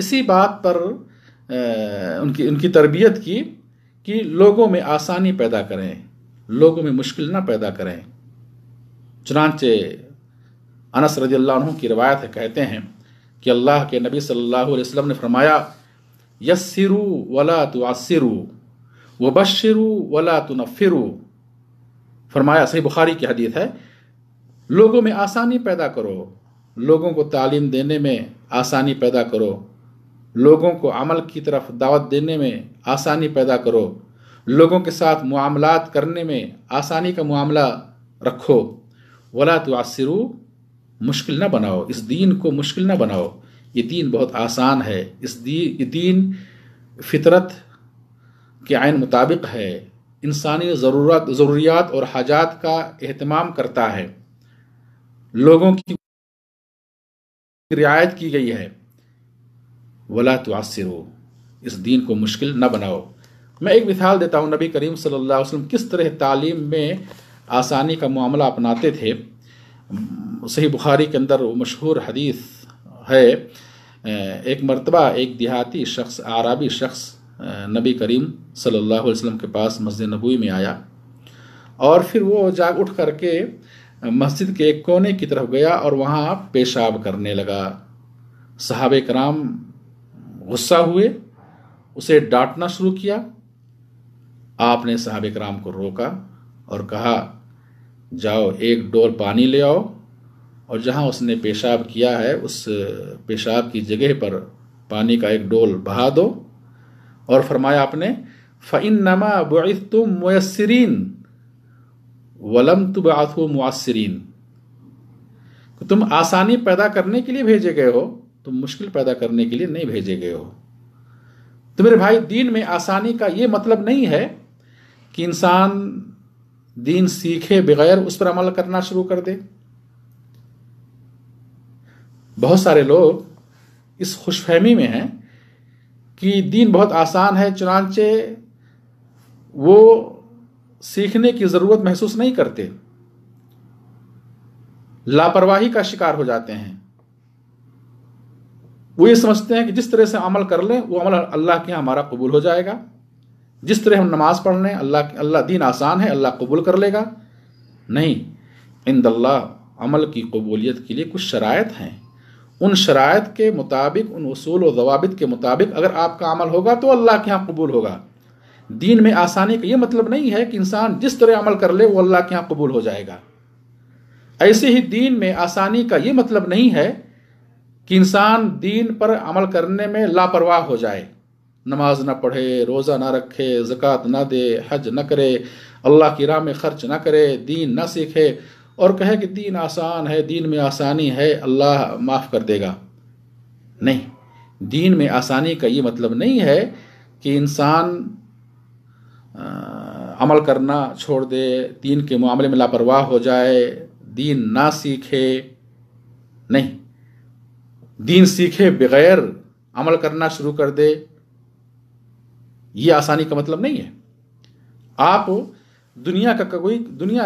اسی بات پر ان کی تربیت کی کہ لوگوں میں آسانی پیدا کریں، لوگوں میں مشکل نہ پیدا کریں۔ چنانچہ انس رضی اللہ عنہ کی روایت ہے، کہتے ہیں کہ اللہ کے نبی صلی اللہ علیہ وسلم نے فرمایا یسروا ولا تعسروا وبشروا ولا تنفروا۔ فرمایا، صحیح بخاری کی حدیث ہے، لوگوں میں آسانی پیدا کرو، لوگوں کو تعلیم دینے میں آسانی پیدا کرو، لوگوں کو عمل کی طرف دعوت دینے میں آسانی پیدا کرو، لوگوں کے ساتھ معاملات کرنے میں آسانی کا معاملہ رکھو، ولا تعسروا، مشکل نہ بناؤ، اس دین کو مشکل نہ بناؤ، یہ دین بہت آسان ہے، یہ دین فطرت کے عین مطابق ہے، انسانی ضروریات اور حاجات کا اہتمام کرتا ہے، لوگوں کی رعایت کی گئی ہے۔ ولا تعسروا، اس دین کو مشکل نہ بناؤ۔ میں ایک مثال دیتا ہوں، نبی کریم صلی اللہ علیہ وسلم کس طرح تعلیم میں آسانی کا معاملہ اپناتے تھے۔ صحیح بخاری کے اندر وہ مشہور حدیث ہے، ایک مرتبہ ایک دیہاتی شخص، اعرابی شخص نبی کریم صلی اللہ علیہ وسلم کے پاس مسجد نبوی میں آیا، اور پھر وہ جاگ اٹھ کر کے مسجد کے ایک کونے کی طرف گیا اور وہاں پیشاب کرنے لگا۔ صحابہ کرام غصہ ہوئے، اسے ڈانٹنا شروع کیا۔ آپ نے صحابہ کرام کو روکا اور کہا، جاؤ ایک ڈول پانی لے آؤ، اور جہاں اس نے پیشاب کیا ہے اس پیشاب کی جگہ پر پانی کا ایک ڈول بہا دو، اور فرمایا آپ نے فَإِنَّمَا بُعِثْتُم مُيَسِّرِينَ وَلَمْ تُبْعَثُوا مُعَسِّرِينَ، کہ تم آسانی پیدا کرنے کے لیے بھیجے گئے ہو، تم مشکل پیدا کرنے کے لیے نہیں بھیجے گئے ہو۔ تو میرے بھائی، دین میں آسانی کا یہ مطلب نہیں ہے کہ انسان دین سیکھے بغیر اس پر عمل کرنا شروع کر دے۔ بہت سارے لوگ اس خوش فہمی میں ہیں کہ دین بہت آسان ہے، چنانچہ وہ سیکھنے کی ضرورت محسوس نہیں کرتے، لاپرواہی کا شکار ہو جاتے ہیں۔ وہ یہ سمجھتے ہیں کہ جس طرح سے عمل کر لیں وہ عمل اللہ کے یہاں ہمارا قبول ہو جائے گا، جس طرح ہم نماز پڑھ لیں اللہ دین آسان ہے، اللہ قبول کر لے گا۔ نہیں، عند اللہ عمل کی قبولیت کے لیے کچھ شرائط ہیں، ان شرائط کے مطابق، ان اصول و ضوابط کے مطابق اگر آپ کا عمل ہوگا تو اللہ کے ہاں قبول ہوگا۔ دین میں آسانی کا یہ مطلب نہیں ہے کہ انسان جس طرح عمل کر لے وہ اللہ کے ہاں قبول ہو جائے گا۔ ایسے ہی دین میں آسانی کا یہ مطلب نہیں ہے کہ انسان دین پر عمل کرنے میں لاپرواہ ہو جائے، نماز نہ پڑھے، روزہ نہ رکھے، زکوٰۃ نہ دے، حج نہ کرے، اللہ کی راہ میں خرچ نہ کرے، دین نہ سیکھے، اور کہے کہ دین آسان ہے، دین میں آسانی ہے، اللہ معاف کر دے گا۔ نہیں، دین میں آسانی کا یہ مطلب نہیں ہے کہ انسان عمل کرنا چھوڑ دے، دین کے معاملے میں لاپرواہ ہو جائے، دین نہ سیکھے۔ نہیں، دین سیکھے بغیر عمل کرنا شروع کر دے، یہ آسانی کا مطلب نہیں ہے۔ آپ دنیا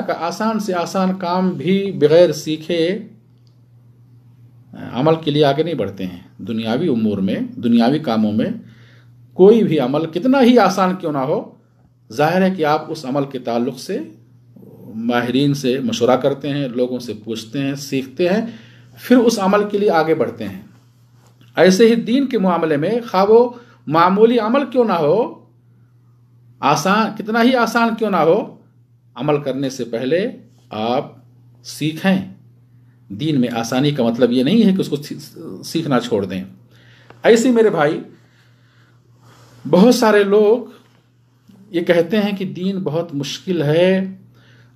کا آسان سے آسان کام بھی بغیر سیکھے عمل کے لیے آگے نہیں بڑھتے ہیں۔ دنیاوی امور میں، دنیاوی کاموں میں کوئی بھی عمل کتنا ہی آسان کیوں نہ ہو، ظاہر ہے کہ آپ اس عمل کے تعلق سے ماہرین سے مشورہ کرتے ہیں، لوگوں سے پوچھتے ہیں، سیکھتے ہیں، پھر اس عمل کے لیے آگے بڑھتے ہیں۔ ایسے ہی دین کے معاملے میں خواہ وہ معمولی عمل کیوں نہ ہو، کتنا ہی آسان کیوں نہ ہو، عمل کرنے سے پہلے آپ سیکھیں۔ دین میں آسانی کا مطلب یہ نہیں ہے کہ اس کو سیکھنا چھوڑ دیں۔ ایسے میرے بھائی، بہت سارے لوگ یہ کہتے ہیں کہ دین بہت مشکل ہے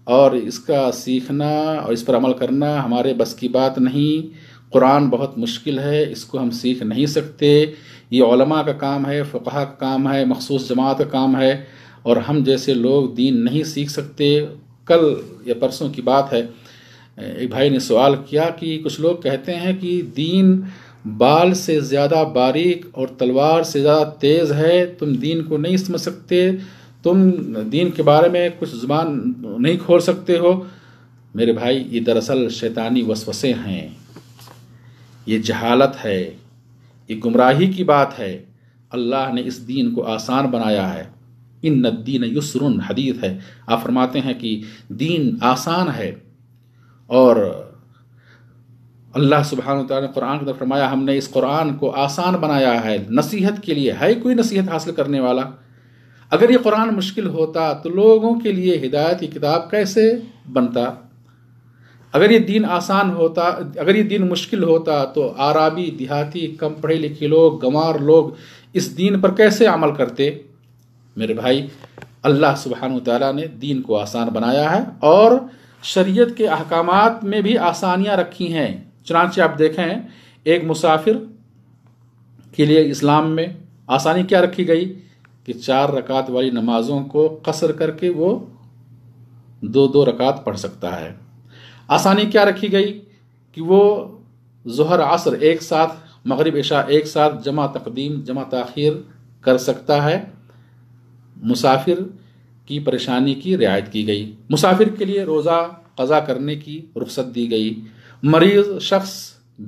اور اس کا سیکھنا اور اس پر عمل کرنا ہمارے بس کی بات نہیں، قرآن بہت مشکل ہے، اس کو ہم سیکھ نہیں سکتے، یہ علماء کا کام ہے، فقہاء کا کام ہے، مخصوص جماعت کا کام ہے، اور ہم جیسے لوگ دین نہیں سیکھ سکتے۔ کل یا پرسوں کی بات ہے، ایک بھائی نے سوال کیا کہ کچھ لوگ کہتے ہیں کہ دین بال سے زیادہ باریک اور تلوار سے زیادہ تیز ہے، تم دین کو نہیں سمجھ سکتے، تم دین کے بارے میں کچھ زبان نہیں کھول سکتے ہو۔ میرے بھائی، یہ دراصل شیطانی وسوسے ہیں، یہ جہالت ہے، یہ گمراہی کی بات ہے۔ اللہ نے اس دین کو آسان بنایا ہے۔ ان الدین یسر، حدیث ہے، آپ فرماتے ہیں کہ دین آسان ہے، اور اللہ سبحانہ وتعالی نے قرآن کے اندر فرمایا ہم نے اس قرآن کو آسان بنایا ہے نصیحت کے لیے۔ ہے کوئی نصیحت حاصل کرنے والا؟ اگر یہ قرآن مشکل ہوتا تو لوگوں کے لیے ہدایت کی کتاب کیسے بنتا؟ اگر یہ دین آسان ہوتا، اگر یہ دین مشکل ہوتا تو عرابی، دیہاتی، کم پڑھے لکھے لوگ، گنوار لوگ اس دین پر کیسے عمل کرتے؟ میرے بھائی، اللہ سبحانہ وتعالی نے دین کو آسان بنایا ہے، اور شریعت کے احکامات میں بھی آسانیاں رکھی ہیں۔ چنانچہ آپ دیکھیں، ایک مسافر کے لیے اسلام میں آسانی کیا رکھی گئی کہ 4 رکعت والی نمازوں کو قصر کر کے وہ 2 رکعت پڑھ سکتا ہے۔ آسانی کیا رکھی گئی کہ وہ ظہر عصر ایک ساتھ، مغرب عشاء ایک ساتھ جمع تقدیم جمع تاخیر کر سکتا ہے۔ مسافر کی پریشانی کی رعایت کی گئی۔ مسافر کے لیے روزہ قضا کرنے کی رخصت دی گئی۔ مریض شخص،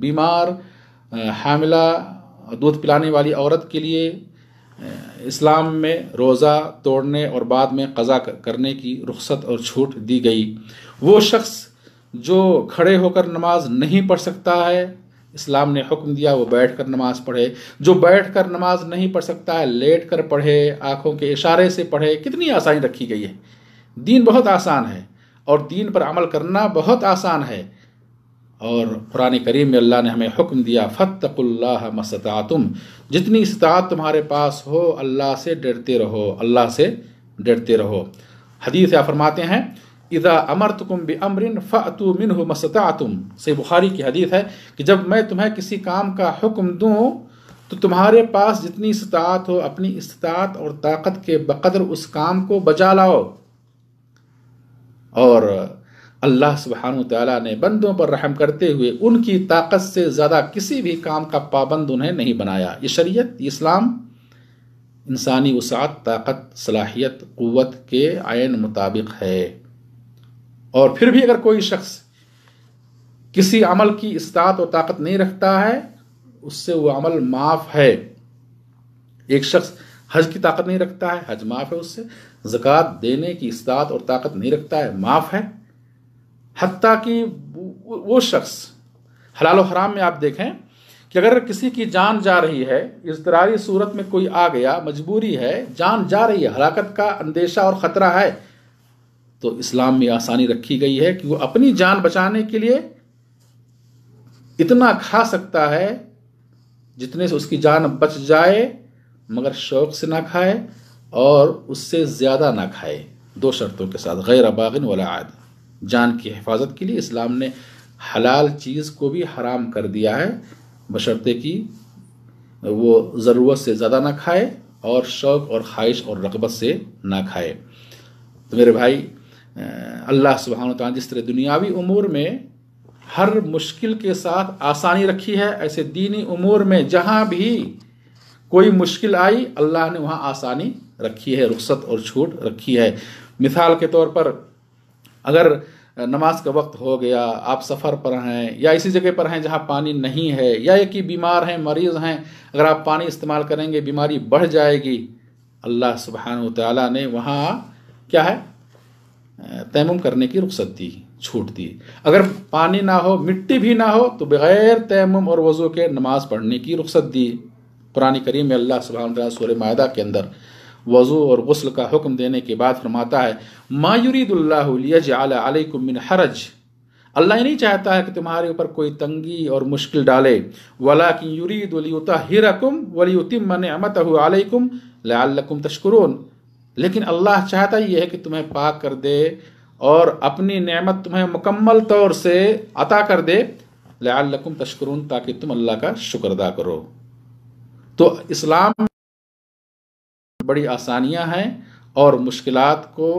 بیمار، حاملہ، دودھ پلانے والی عورت کے لیے اسلام میں روزہ توڑنے اور بعد میں قضا کرنے کی رخصت اور چھوٹ دی گئی۔ وہ شخص جو کھڑے ہو کر نماز نہیں پڑھ سکتا ہے، اسلام نے حکم دیا وہ بیٹھ کر نماز پڑھے۔ جو بیٹھ کر نماز نہیں پڑھ سکتا ہے، لیٹ کر پڑھے، آنکھوں کے اشارے سے پڑھے۔ کتنی آسانی رکھی گئی ہے۔ دین بہت آسان ہے، اور دین پر عمل کرنا بہت آسان ہے۔ اور قرآن کریم میں اللہ نے ہمیں حکم دیا فاتقوا اللہ ما استطعتم، جتنی استطاعت تمہارے پاس ہو اللہ سے ڈرتے رہو، اللہ سے ڈرتے رہو۔ حدیث آپ فرماتے ہیں اذا امرتکم بامر فاتوا منہ ما استطعتم، صحیح بخاری کی حدیث ہے کہ جب میں تمہیں کسی کام کا حکم دوں تو تمہارے پاس جتنی استطاعت ہو اپنی استطاعت اور طاقت کے بقدر اس کام کو بجا لاؤ۔ اور اللہ سبحانہ وتعالیٰ نے بندوں پر رحم کرتے ہوئے ان کی طاقت سے زیادہ کسی بھی کام کا پابند انہیں نہیں بنایا۔ یہ شریعت، یہ اسلام انسانی وسعت، طاقت، صلاحیت، قوت کے عین مطابق ہے۔ اور پھر بھی اگر کوئی شخص کسی عمل کی استطاعت اور طاقت نہیں رکھتا ہے، اس سے وہ عمل معاف ہے۔ ایک شخص حج کی طاقت نہیں رکھتا ہے، حج معاف ہے اس سے۔ زکوٰۃ دینے کی استطاعت اور طاقت نہیں رکھتا ہے، معاف ہے۔ حتیٰ کہ وہ شخص حلال و حرام میں آپ دیکھیں کہ اگر کسی کی جان جا رہی ہے، اضطراری صورت میں کوئی آ گیا، مجبوری ہے، جان جا رہی ہے، ہلاکت کا اندیشہ اور خطرہ ہے، تو اسلام میں آسانی رکھی گئی ہے کہ وہ اپنی جان بچانے کے لیے اتنا کھا سکتا ہے جتنے سے اس کی جان بچ جائے، مگر شوق سے نہ کھائے اور اس سے زیادہ نہ کھائے، 2 شرطوں کے ساتھ، غیر باغ ولا عاد۔ جان کی حفاظت کے لیے اسلام نے حلال چیز کو بھی حرام کر دیا ہے، بشرطے کہ وہ ضرورت سے زیادہ نہ کھائے اور شوق اور خواہش اور رغبت سے نہ کھائے۔ تو میرے بھائی، اللہ سبحانہ وتعالی جس طرح دنیاوی امور میں ہر مشکل کے ساتھ آسانی رکھی ہے، ایسے دینی امور میں جہاں بھی کوئی مشکل آئی اللہ نے وہاں آسانی رکھی ہے، رخصت اور چھوٹ رکھی ہے۔ مثال کے طور پر اگر نماز کا وقت ہو گیا، آپ سفر پر ہیں یا اسی جگہ پر ہیں جہاں پانی نہیں ہے، یا ایک ہی بیمار ہیں، مریض ہیں، اگر آپ پانی استعمال کریں گے بیماری بڑھ جائے گی، اللہ سبحانہ وتعالی نے وہاں کیا ہے، تیمم کرنے کی رخصت دی، چھوٹ دی۔ اگر پانی نہ ہو، مٹی بھی نہ ہو، تو بغیر تیمم اور وضو کے نماز پڑھنے کی رخصت دی۔ قرآن کریم میں اللہ سبحانہ وتعالی سورہ مائدہ کے اندر وضو اور غسل کا حکم دینے کے بعد فرماتا ہے ما یرید اللہ لیجعل علیکم من حرج، اللہ یہ نہیں چاہتا ہے کہ تمہارے اوپر کوئی تنگی اور مشکل ڈالے، ولکن یرید لیطہرکم ولیتم نعمتہ علیکم لعلکم تشکرون، لیکن اللہ چاہتا یہ ہے کہ تمہیں پاک کر دے اور اپنی نعمت تمہیں مکمل طور سے عطا کر دے، لعلکم تشکرون، تاکہ تم اللہ کا شکر ادا کرو۔ تو اسلام میں بڑی آسانیاں ہیں اور مشکلات کو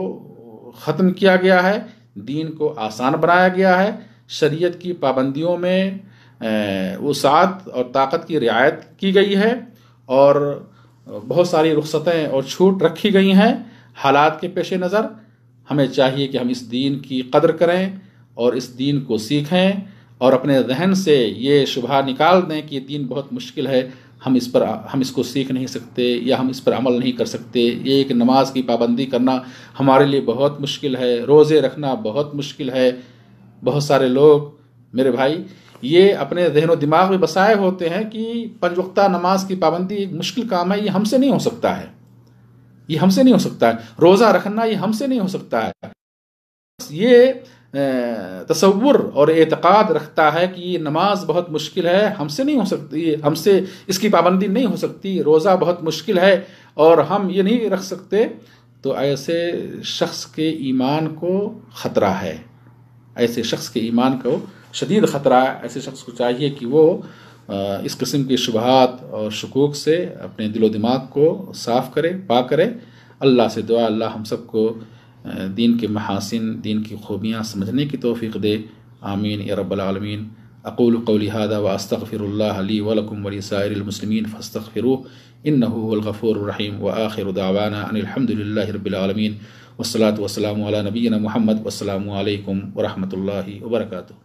ختم کیا گیا ہے، دین کو آسان بنایا گیا ہے، شریعت کی پابندیوں میں وسعت اور طاقت کی رعایت کی گئی ہے، اور بہت ساری رخصتیں اور چھوٹ رکھی گئی ہیں۔ حالات کے پیش نظر ہمیں چاہیے کہ ہم اس دین کی قدر کریں اور اس دین کو سیکھیں، اور اپنے ذہن سے یہ شبہ نکال دیں کہ یہ دین بہت مشکل ہے۔ ہم اس کو سیکھ نہیں سکتے یا ہم اس پر عمل نہیں کر سکتے. یہ کہ نماز کی پابندی کرنا ہمارے لیے بہت مشکل ہے، روزے رکھنا بہت مشکل ہے. بہت سارے لوگ میرے بھائی یہ اپنے ذہن و دماغ میں بسائے ہوتے ہیں کہ 5 وقتہ نماز کی پابندی ایک مشکل کام ہے، یہ ہم سے نہیں ہو سکتا ہے، یہ ہم سے نہیں ہو سکتا ہے. روزہ رکھنا یہ ہم سے نہیں ہو سکتا ہے. یہ تصور اور اعتقاد رکھتا ہے کہ یہ نماز بہت مشکل ہے، ہم سے نہیں ہو سکتی، ہم سے اس کی پابندی نہیں ہو سکتی، روزہ بہت مشکل ہے اور ہم یہ نہیں رکھ سکتے. تو ایسے شخص کے ایمان کو خطرہ ہے، ایسے شخص کے ایمان کو شدید خطرہ ہے. ایسے شخص کو چاہیے کہ وہ اس قسم کے شبہات اور شکوک سے اپنے دل و دماغ کو صاف کرے، پاک کرے. اللہ سے دعا اللہ ہم سب کو دین کے محاسن، دین کی خوبیاں سمجھنے کی توفیق دے. آمین یا رب العالمین. اقول قولی هذا واستغفر الله لي ولكم ولسائر المسلمين فاستغفروه انه هو الغفور الرحيم. واخر دعوانا ان الحمد لله رب العالمين والصلاة والسلام على نبينا محمد والسلام علیکم ورحمۃ اللہ وبرکاتہ.